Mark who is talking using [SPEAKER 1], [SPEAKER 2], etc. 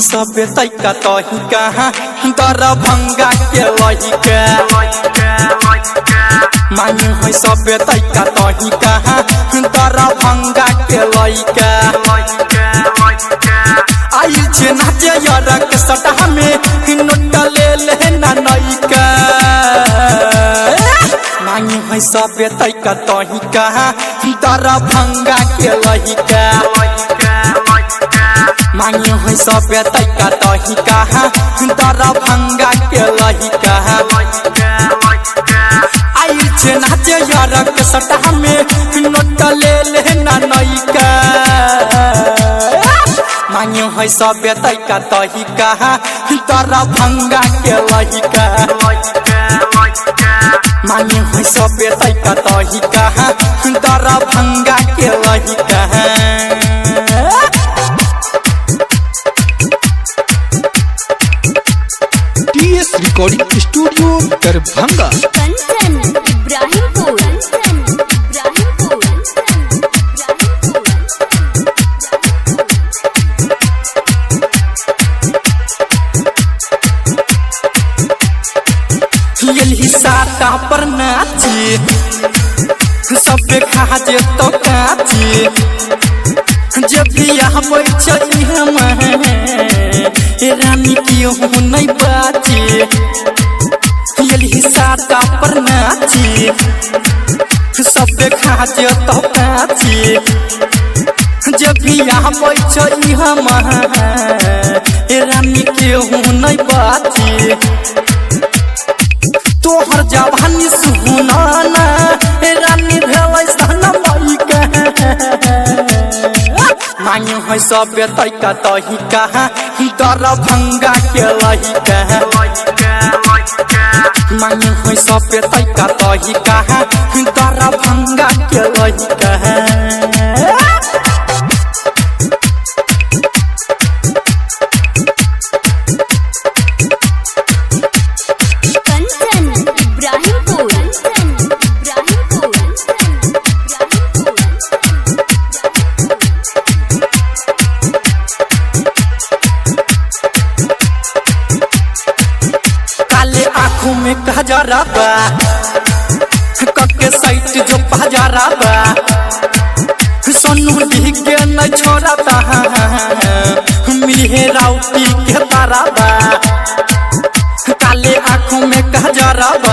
[SPEAKER 1] सब तैका तही कहाँ दरभंगा के लहिका मांगे है सब तैका तही कहाँ दरभंगा के लइका आई छे नाचे यरक सटा में नोट ले लेना नइका मांगे है सब तैका तही कहाँ दरभंगा के लहिका मांगे है सब तैका तही कहाँ दरभंगा के लहिका आई छे नाचे यरक सटा में नोट ले लेना नइका मांगे है सब तैका तही कहाँ दरभंगा के लहिका मांगे है सब तैका तही कहाँ दरभंगा के लहिका
[SPEAKER 2] TS recording studio Darbhanga.
[SPEAKER 3] Kanchan Ibrahimpur
[SPEAKER 1] यही साटा पर नाची सब खाजे तो काची जब भी यहाँ बैठी हम रानी क्यों नहीं बाची यही साटा पर नाची सब खाजे तो काची जब भी यहाँ बैठी हम रानी क्यों नहीं बाची तोहर जवानी सुनाना रानी भेलै सहना मइका मांगे है सब तैका तही कहाँ दरभंगा के लहिका मांगे है सब तैका तही कहाँ दरभंगा के लहिका
[SPEAKER 3] कंचन इब्राहिमपुर
[SPEAKER 1] काले आँखों में कजरा बा कके साइट जो पहजारा बा सोनू डी के न छोड़ता मिहे राउती के तारा बा काले आँखों में कजरा बा